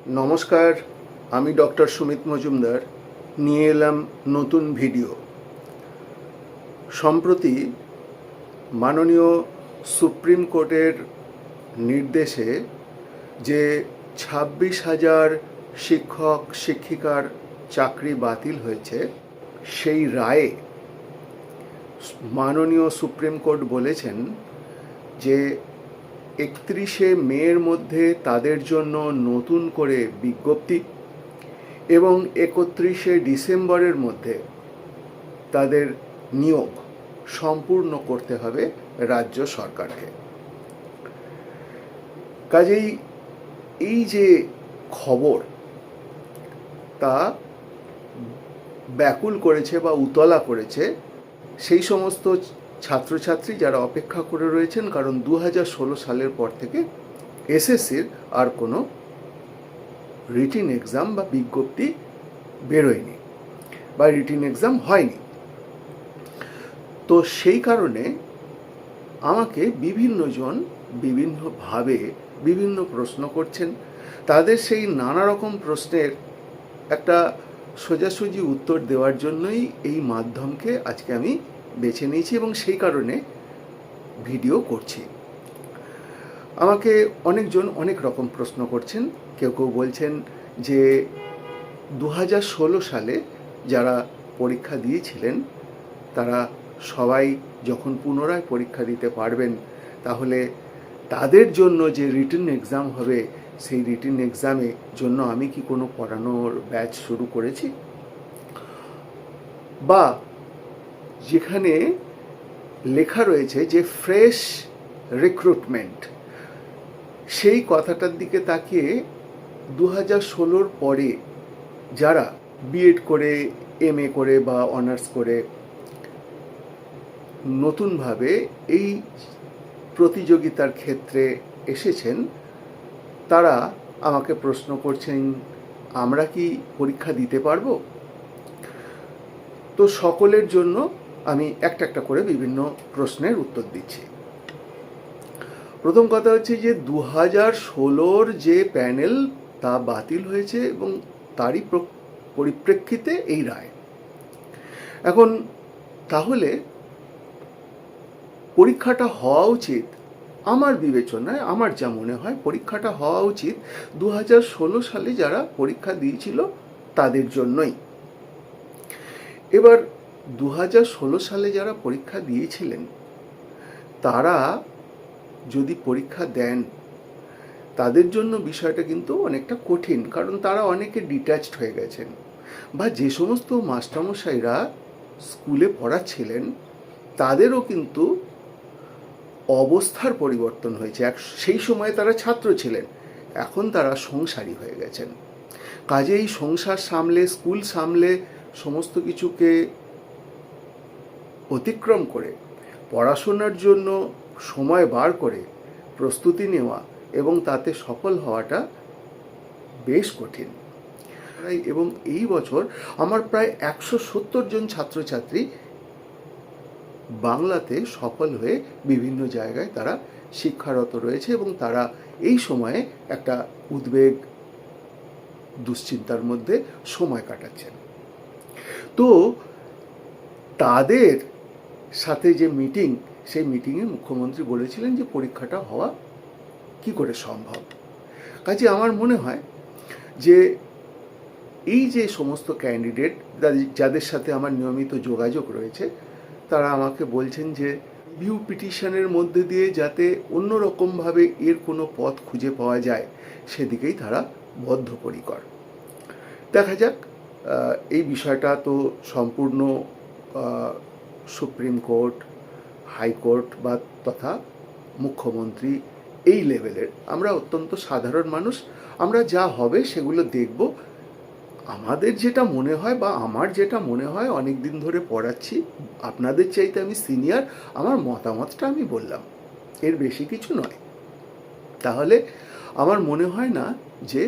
নমস্কার, আমি ডক্টর সুমিত মজুমদার নিয়ে এলাম নতুন ভিডিও। সম্প্রতি মাননীয় সুপ্রিম কোর্টের নির্দেশে যে 26,000 শিক্ষক শিক্ষিকার চাকরি বাতিল হয়েছে, সেই রায়ে মাননীয় সুপ্রিম কোর্ট বলেছেন যে 31শে মের মধ্যে তাদের জন্য নতুন করে বিজ্ঞপ্তি এবং 31শে ডিসেম্বরের মধ্যে তাদের নিয়োগ সম্পূর্ণ করতে হবে রাজ্য সরকারকে। কাজেই এই যে খবর, তা ব্যাকুল করেছে বা উতলা করেছে সেই সমস্ত ছাত্রছাত্রী যারা অপেক্ষা করে রয়েছেন, কারণ 2016 সালের পর থেকে এসএসসির আর কোনো রিটিন এক্সাম বা বিজ্ঞপ্তি বেরোয়নি বা রিটিন এক্সাম হয়নি। তো সেই কারণে আমাকে বিভিন্নজন বিভিন্নভাবে বিভিন্ন প্রশ্ন করছেন। তাদের সেই নানা রকম প্রশ্নের একটা সোজাসুজি উত্তর দেওয়ার জন্যই এই মাধ্যমকে আজকে আমি বেছে নিয়েছি এবং সেই কারণে ভিডিও করছি। আমাকে অনেকজন অনেক রকম প্রশ্ন করছেন। কেউ কেউ বলছেন যে 2016 সালে যারা পরীক্ষা দিয়েছিলেন তারা সবাই যখন পুনরায় পরীক্ষা দিতে পারবেন, তাহলে তাদের জন্য যে রিটেন এক্সাম হবে সেই রিটেন এক্সামের জন্য আমি কি কোনো পড়ানোর ব্যাচ শুরু করেছি, বা যেখানে লেখা রয়েছে যে ফ্রেশ রিক্রুটমেন্ট, সেই কথাটার দিকে তাকিয়ে 2016 পরে যারা বিএড করে, এমএ করে বা অনার্স করে নতুনভাবে এই প্রতিযোগিতার ক্ষেত্রে এসেছেন, তারা আমাকে প্রশ্ন করছেন আমরা কি পরীক্ষা দিতে পারবো। তো সকলের জন্য আমি একটা একটা করে বিভিন্ন প্রশ্নের উত্তর দিচ্ছি। প্রথম কথা হচ্ছে যে 2016 যে প্যানেল তা বাতিল হয়েছে এবং তারই পরিপ্রেক্ষিতে এই রায়। এখন তাহলে পরীক্ষাটা হওয়া উচিত, আমার বিবেচনায় আমার যা মনে হয় পরীক্ষাটা হওয়া উচিত 2016 সালে যারা পরীক্ষা দিয়েছিল তাদের জন্যই। এবার 2016 সালে যারা পরীক্ষা দিয়েছিলেন তারা যদি পরীক্ষা দেন, তাদের জন্য বিষয়টা কিন্তু অনেকটা কঠিন, কারণ তারা অনেকে ডিট্যাচড হয়ে গেছেন, বা যে সমস্ত মাস্টারমশাইরা স্কুলে পড়াচ্ছিলেন তাদেরও কিন্তু অবস্থার পরিবর্তন হয়েছে। সেই সময় তারা ছাত্র ছিলেন, এখন তারা সংসারী হয়ে গেছেন। কাজেই সংসার সামলে, স্কুল সামলে, সমস্ত কিছুকে অতিক্রম করে পড়াশোনার জন্য সময় বার করে প্রস্তুতি নেওয়া এবং তাতে সফল হওয়াটা বেশ কঠিন। এবং এই বছর আমার প্রায় 170 জন ছাত্রছাত্রী বাংলাতে সফল হয়ে বিভিন্ন জায়গায় তারা শিক্ষারত রয়েছে এবং তারা এই সময়ে একটা উদ্বেগ, দুশ্চিন্তার মধ্যে সময় কাটাচ্ছেন। তো তাদের সাথে যে মিটিং, সেই মিটিংয়ে মুখ্যমন্ত্রী বলেছিলেন যে পরীক্ষাটা হওয়া কি করে সম্ভব। কাজে আমার মনে হয় যে এই যে সমস্ত ক্যান্ডিডেট যাদের সাথে আমার নিয়মিত যোগাযোগ রয়েছে, তারা আমাকে বলছেন যে রিভিউ পিটিশনের মধ্যে দিয়ে যাতে অন্যরকমভাবে এর কোনো পথ খুঁজে পাওয়া যায় সেদিকেই তারা বদ্ধপরিকর। দেখা যাক, এই বিষয়টা তো সম্পূর্ণ সুপ্রিম কোর্ট, হাইকোর্ট বা তথা মুখ্যমন্ত্রী এই লেভেলের। আমরা অত্যন্ত সাধারণ মানুষ, আমরা যা হবে সেগুলো দেখব। আমাদের যেটা মনে হয় বা আমার যেটা মনে হয়, অনেক দিন ধরে পড়াচ্ছি, আপনাদের চাইতে আমি সিনিয়র, আমার মতামতটা আমি বললাম, এর বেশি কিছু নয়। তাহলে আমার মনে হয় না যে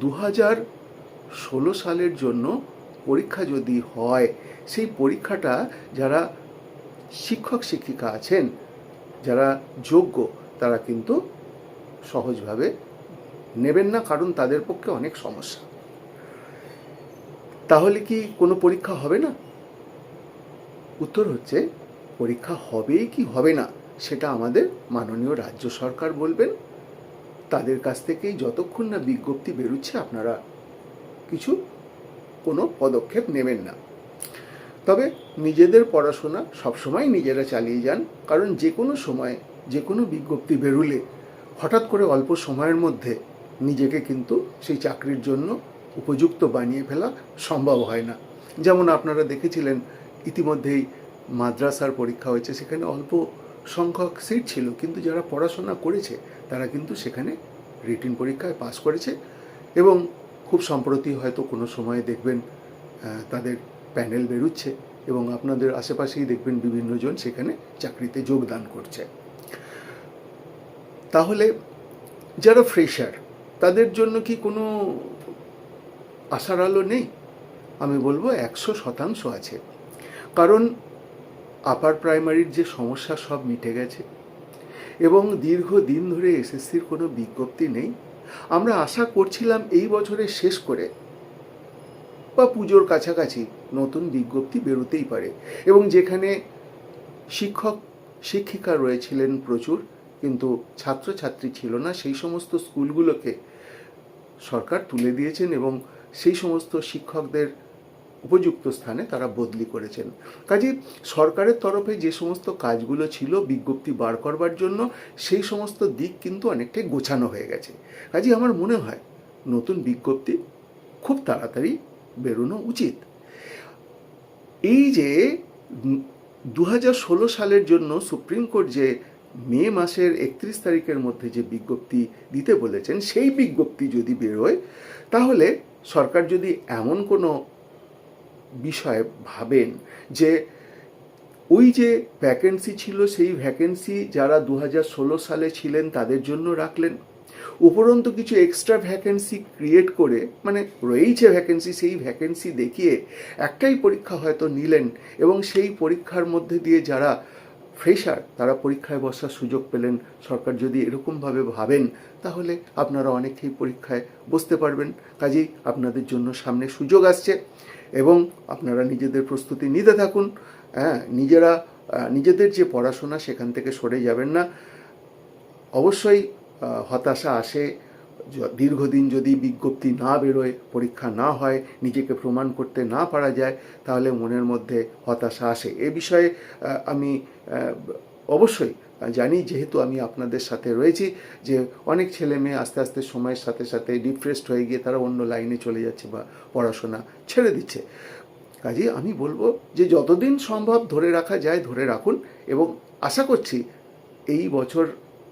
2016 সালের জন্য পরীক্ষা যদি হয়, সেই পরীক্ষাটা যারা শিক্ষক শিক্ষিকা আছেন, যারা যোগ্য, তারা কিন্তু সহজভাবে নেবেন না, কারণ তাদের পক্ষে অনেক সমস্যা। তাহলে কি কোনো পরীক্ষা হবে না? উত্তর হচ্ছে, পরীক্ষা হবেই কি হবে না সেটা আমাদের মাননীয় রাজ্য সরকার বলবেন। তাদের কাছ থেকেই যতক্ষণ না বিজ্ঞপ্তি বেরোচ্ছে আপনারা কোনো পদক্ষেপ নেবেন না। তবে নিজেদের পড়াশোনা সবসময় নিজেরা চালিয়ে যান, কারণ যে কোনো সময় যে কোনো বিজ্ঞপ্তি বেরোলে হঠাৎ করে অল্প সময়ের মধ্যে নিজেকে কিন্তু সেই চাকরির জন্য উপযুক্ত বানিয়ে ফেলা সম্ভব হয় না। যেমন আপনারা দেখেছিলেন ইতিমধ্যেই মাদ্রাসার পরীক্ষা হয়েছে, সেখানে অল্প সংখ্যক সিট ছিল, কিন্তু যারা পড়াশোনা করেছে তারা কিন্তু সেখানে রিটিন পরীক্ষায় পাস করেছে এবং খুব সম্প্রতি হয়তো কোনো সময়ে দেখবেন তাদের প্যানেল বেরোচ্ছে এবং আপনাদের আশেপাশেই দেখবেন বিভিন্নজন সেখানে চাকরিতে যোগদান করছে। তাহলে যারা ফ্রেশার তাদের জন্য কি কোনো আশার আলো নেই? আমি বলবো 100% আছে। কারণ আপার প্রাইমারির যে সমস্যা সব মিটে গেছে এবং দীর্ঘদিন ধরে এসএসসির কোনো বিজ্ঞপ্তি নেই। আমরা আশা করছিলাম এই বছরের শেষ করে বা পুজোর কাছাকাছি নতুন বিজ্ঞপ্তি বেরোতেই পারে, এবং যেখানে শিক্ষক শিক্ষিকা রয়েছিলেন প্রচুর কিন্তু ছাত্রছাত্রী ছিল না, সেই সমস্ত স্কুলগুলোকে সরকার তুলে দিয়েছেন এবং সেই সমস্ত শিক্ষকদের উপযুক্ত স্থানে তারা বদলি করেছেন। কাজেই সরকারের তরফে যে সমস্ত কাজগুলো ছিল বিজ্ঞপ্তি বার করবার জন্য, সেই সমস্ত দিক কিন্তু অনেকটাই গোছানো হয়ে গেছে। কাজেই আমার মনে হয় নতুন বিজ্ঞপ্তি খুব তাড়াতাড়ি বেরোনো উচিত। এই যে 2016 সালের জন্য সুপ্রিম কোর্ট যে মে মাসের 31 তারিখের মধ্যে যে বিজ্ঞপ্তি দিতে বলেছেন, সেই বিজ্ঞপ্তি যদি বেরোয় তাহলে সরকার যদি এমন কোনো বিষয়ে ভাবেন যে ওই যে ভ্যাকেন্সি ছিল সেই ভ্যাকেন্সি যারা 2016 সালে ছিলেন তাদের জন্য রাখলেন, উপরন্তু কিছু এক্সট্রা ভ্যাকেন্সি ক্রিয়েট করে, মানে রয়েছে ভ্যাকেন্সি, সেই ভ্যাকেন্সি দেখিয়ে একটাই পরীক্ষা হয়তো নিলেন এবং সেই পরীক্ষার মধ্যে দিয়ে যারা ফ্রেশার তারা পরীক্ষায় বসার সুযোগ পেলেন। সরকার যদি এরকমভাবে ভাবেন তাহলে আপনারা অনেকেই পরীক্ষায় বসতে পারবেন। কাজেই আপনাদের জন্য সামনে সুযোগ আসছে এবং আপনারা নিজেদের প্রস্তুতি নিতে থাকুন। নিজেদের যে পড়াশোনা সেখান থেকে সরে যাবেন না। অবশ্যই হতাশা আসে, দীর্ঘদিন যদি বিজ্ঞপ্তি না বেরোয়, পরীক্ষা না হয়, নিজেকে প্রমাণ করতে না পারা যায়, তাহলে মনের মধ্যে হতাশা আসে। এ বিষয়ে আমি অবশ্যই জানি, যেহেতু আমি আপনাদের সাথে রয়েছি, যে অনেক ছেলে মেয়ে আস্তে আস্তে সময়ের সাথে সাথে ডিপ্রেসড হয়ে গিয়ে তারা অন্য লাইনে চলে যাচ্ছে বা পড়াশোনা ছেড়ে দিচ্ছে। কাজেই আমি বলবো যে যতদিন সম্ভব ধরে রাখা যায় ধরে রাখুন, এবং আশা করছি এই বছর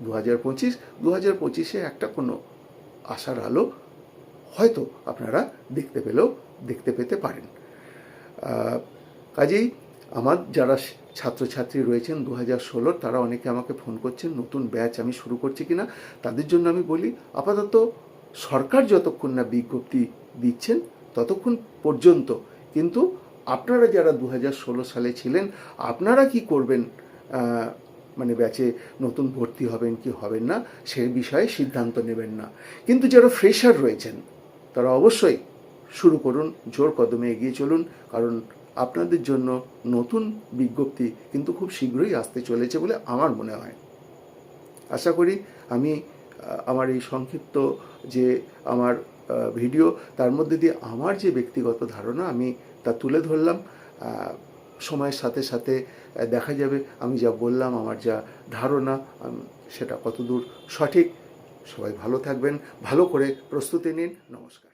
2025 একটা কোনো আশার আলো হয়তো আপনারা দেখতে পেতে পারেন। কাজেই আমার যারা ছাত্রছাত্রী রয়েছেন 2016, তারা অনেকে আমাকে ফোন করছেন নতুন ব্যাচ আমি শুরু করছি কিনা। তাদের জন্য আমি বলি, আপাতত সরকার যতক্ষণ না বিজ্ঞপ্তি দিচ্ছেন ততক্ষণ পর্যন্ত কিন্তু আপনারা যারা 2016 সালে ছিলেন আপনারা কি করবেন, মানে ব্যাচে নতুন ভর্তি হবেন কি হবেন না সেই বিষয়ে সিদ্ধান্ত নেবেন না। কিন্তু যারা ফ্রেশার রয়েছেন তারা অবশ্যই শুরু করুন, জোর কদমে এগিয়ে চলুন, কারণ আপনাদের জন্য নতুন বিজ্ঞপ্তি কিন্তু খুব শীঘ্রই আসতে চলেছে বলে আমার মনে হয়। আশা করি আমি আমার এই সংক্ষিপ্ত যে আমার ভিডিও, তার মধ্যে দিয়ে আমার যে ব্যক্তিগত ধারণা আমি তা তুলে ধরলাম। সময়ের সাথে সাথে দেখা যাবে আমি যা বললাম, আমার যা ধারণা, সেটা কতদূর সঠিক। সবাই ভালো থাকবেন, ভালো করে প্রস্তুতি নিন। নমস্কার।